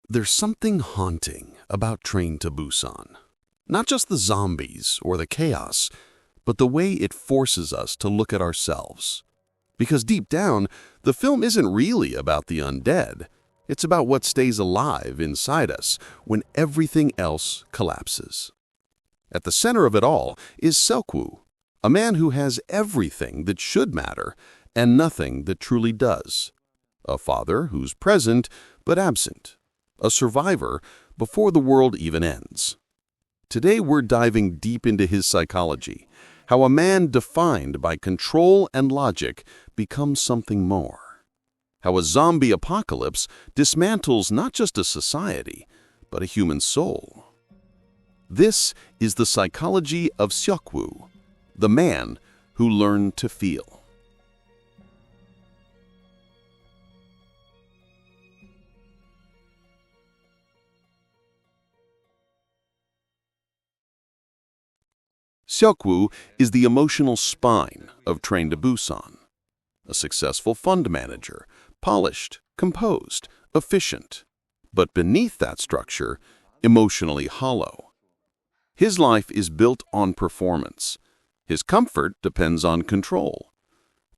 There's something haunting about Train to Busan. Not just the zombies or the chaos, but the way it forces us to look at ourselves. Because deep down, the film isn't really about the undead. It's about what stays alive inside us when everything else collapses. At the center of it all is Seok-woo, a man who has everything that should matter and nothing that truly does. A father who's present but absent. A survivor before the world even ends. Today we're diving deep into his psychology, how a man defined by control and logic becomes something more. How a zombie apocalypse dismantles not just a society, but a human soul. This is the psychology of Seok-woo, the man who learned to feel. Seok-woo is the emotional spine of Train to Busan. A successful fund manager, polished, composed, efficient. But beneath that structure, emotionally hollow. His life is built on performance. His comfort depends on control.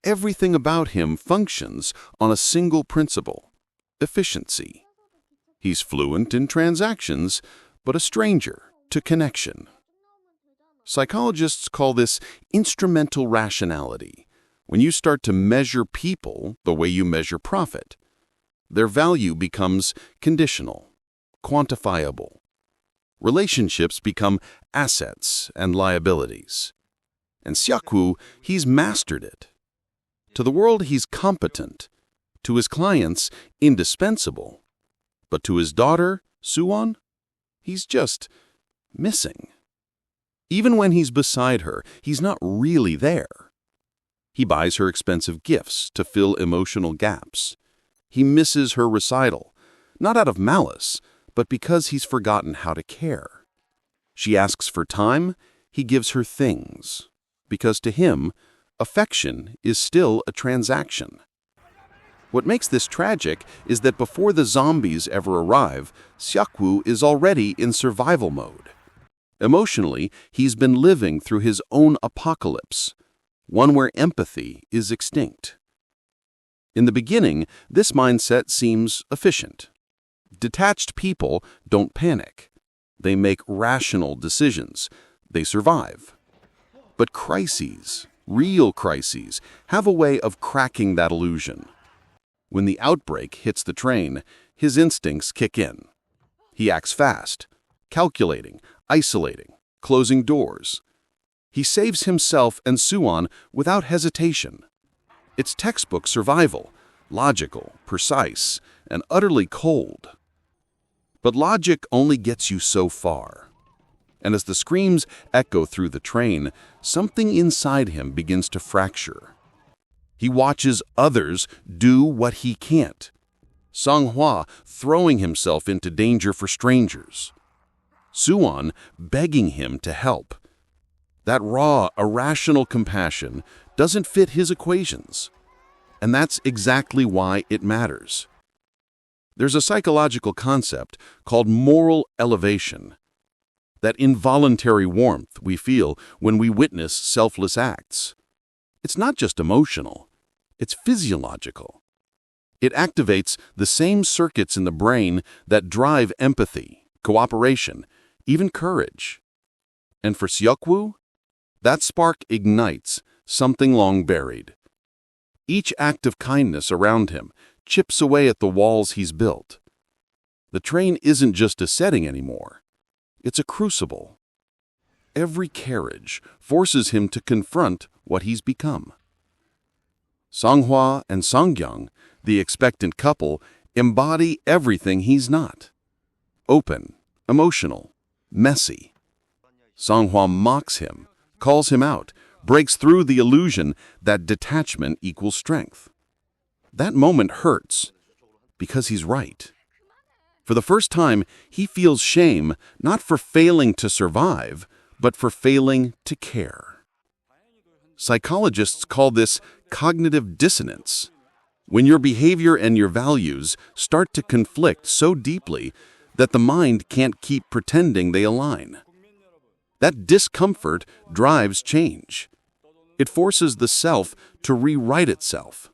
Everything about him functions on a single principle: efficiency. He's fluent in transactions, but a stranger to connection. Psychologists call this instrumental rationality, when you start to measure people the way you measure profit. Their value becomes conditional, quantifiable. Relationships become assets and liabilities. And Seok-woo, he's mastered it. To the world, he's competent. To his clients, indispensable. But to his daughter, Suwon, he's just missing. Even when he's beside her, he's not really there. He buys her expensive gifts to fill emotional gaps. He misses her recital, not out of malice, but because he's forgotten how to care. She asks for time, he gives her things, because to him, affection is still a transaction. What makes this tragic is that before the zombies ever arrive, Seok-woo is already in survival mode. Emotionally, he's been living through his own apocalypse, one where empathy is extinct. In the beginning, this mindset seems efficient. Detached people don't panic. They make rational decisions. They survive. But crises, real crises, have a way of cracking that illusion. When the outbreak hits the train, his instincts kick in. He acts fast, calculating, isolating, closing doors. He saves himself and Suwon without hesitation. It's textbook survival, logical, precise, and utterly cold. But logic only gets you so far. And as the screams echo through the train, something inside him begins to fracture. He watches others do what he can't. Sang-hwa throwing himself into danger for strangers. Suwon begging him to help. That raw, irrational compassion doesn't fit his equations. And that's exactly why it matters. There's a psychological concept called moral elevation. That involuntary warmth we feel when we witness selfless acts. It's not just emotional, it's physiological. It activates the same circuits in the brain that drive empathy, cooperation, even courage. And for Seok-woo, that spark ignites something long buried. Each act of kindness around him chips away at the walls he's built. The train isn't just a setting anymore. It's a crucible. Every carriage forces him to confront what he's become. Sang-hwa and Sang-kyung, the expectant couple, embody everything he's not. Open, emotional, messy. Sang-hwa mocks him, calls him out, breaks through the illusion that detachment equals strength. That moment hurts, because he's right. For the first time, he feels shame not for failing to survive, but for failing to care. Psychologists call this cognitive dissonance. When your behavior and your values start to conflict so deeply that the mind can't keep pretending they align. That discomfort drives change. It forces the self to rewrite itself.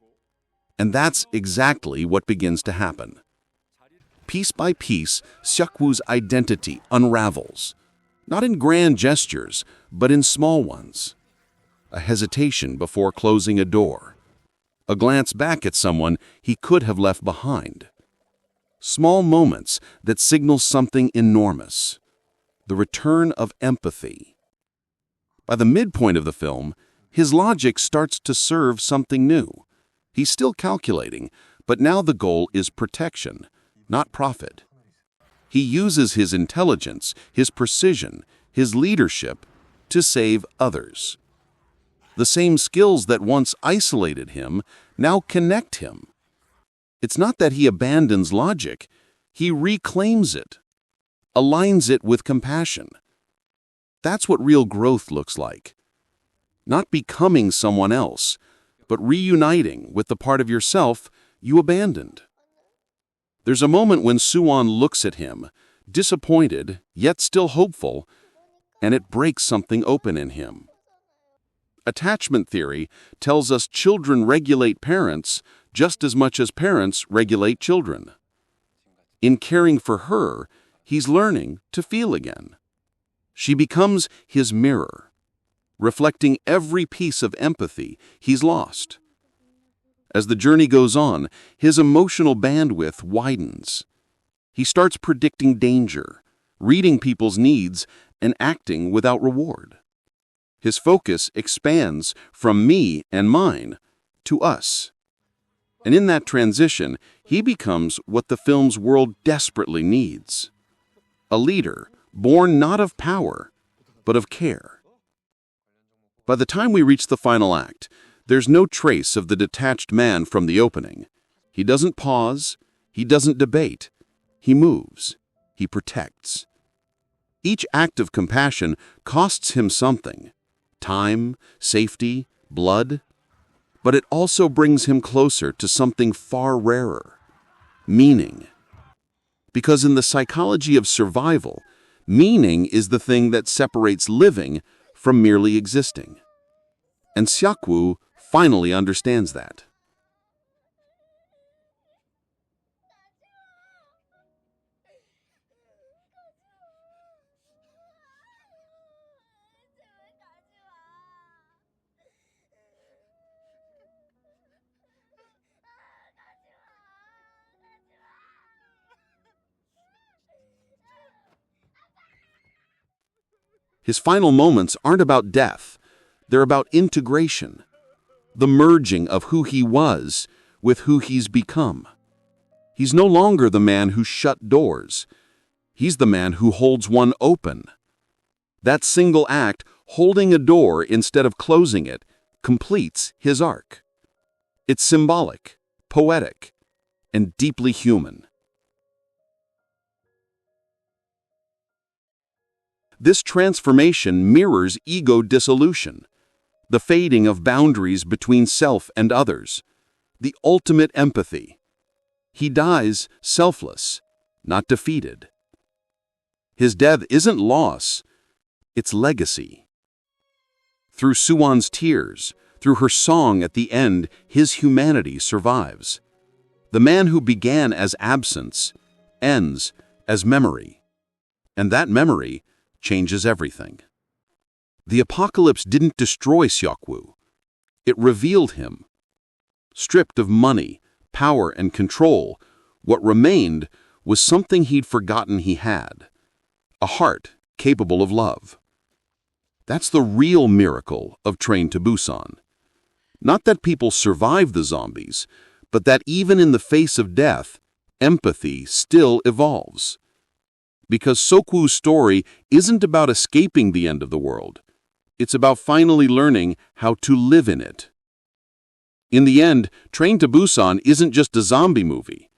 And that's exactly what begins to happen. Piece by piece, Seok-woo's identity unravels, not in grand gestures, but in small ones. A hesitation before closing a door. A glance back at someone he could have left behind. Small moments that signal something enormous. The return of empathy. By the midpoint of the film, his logic starts to serve something new. He's still calculating, but now the goal is protection, not profit. He uses his intelligence, his precision, his leadership to save others. The same skills that once isolated him now connect him. It's not that he abandons logic, he reclaims it, aligns it with compassion. That's what real growth looks like. Not becoming someone else, but reuniting with the part of yourself you abandoned. There's a moment when Soo-won looks at him, disappointed, yet still hopeful, and it breaks something open in him. Attachment theory tells us children regulate parents just as much as parents regulate children. In caring for her, he's learning to feel again. She becomes his mirror, reflecting every piece of empathy he's lost. As the journey goes on, his emotional bandwidth widens. He starts predicting danger, reading people's needs, and acting without reward. His focus expands from me and mine to us. And in that transition, he becomes what the film's world desperately needs. A leader born not of power, but of care. By the time we reach the final act, there's no trace of the detached man from the opening. He doesn't pause, he doesn't debate, he moves, he protects. Each act of compassion costs him something: time, safety, blood. But it also brings him closer to something far rarer: meaning. Because in the psychology of survival, meaning is the thing that separates living from merely existing. And Seok-woo finally understands that. His final moments aren't about death. They're about integration, the merging of who he was with who he's become. He's no longer the man who shut doors. He's the man who holds one open. That single act, holding a door instead of closing it, completes his arc. It's symbolic, poetic, and deeply human. This transformation mirrors ego dissolution, the fading of boundaries between self and others, the ultimate empathy. He dies selfless, not defeated. His death isn't loss, it's legacy. Through Soo-won's tears, through her song at the end, his humanity survives. The man who began as absence ends as memory. And that memory changes everything. The apocalypse didn't destroy Seok-woo. It revealed him. Stripped of money, power, and control, what remained was something he'd forgotten he had: a heart capable of love. That's the real miracle of Train to Busan. Not that people survive the zombies, but that even in the face of death, empathy still evolves. Because Seok-woo's story isn't about escaping the end of the world. It's about finally learning how to live in it. In the end, Train to Busan isn't just a zombie movie.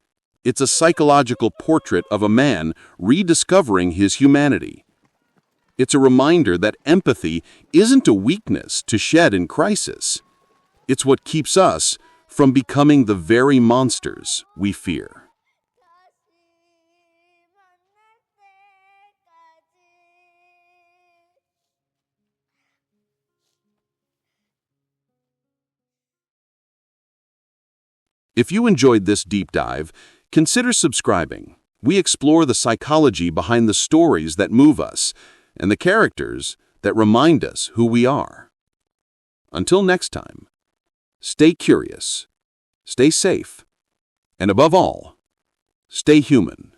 It's a psychological portrait of a man rediscovering his humanity. It's a reminder that empathy isn't a weakness to shed in crisis. It's what keeps us from becoming the very monsters we fear. If you enjoyed this deep dive, consider subscribing. We explore the psychology behind the stories that move us and the characters that remind us who we are. Until next time, stay curious, stay safe, and above all, stay human.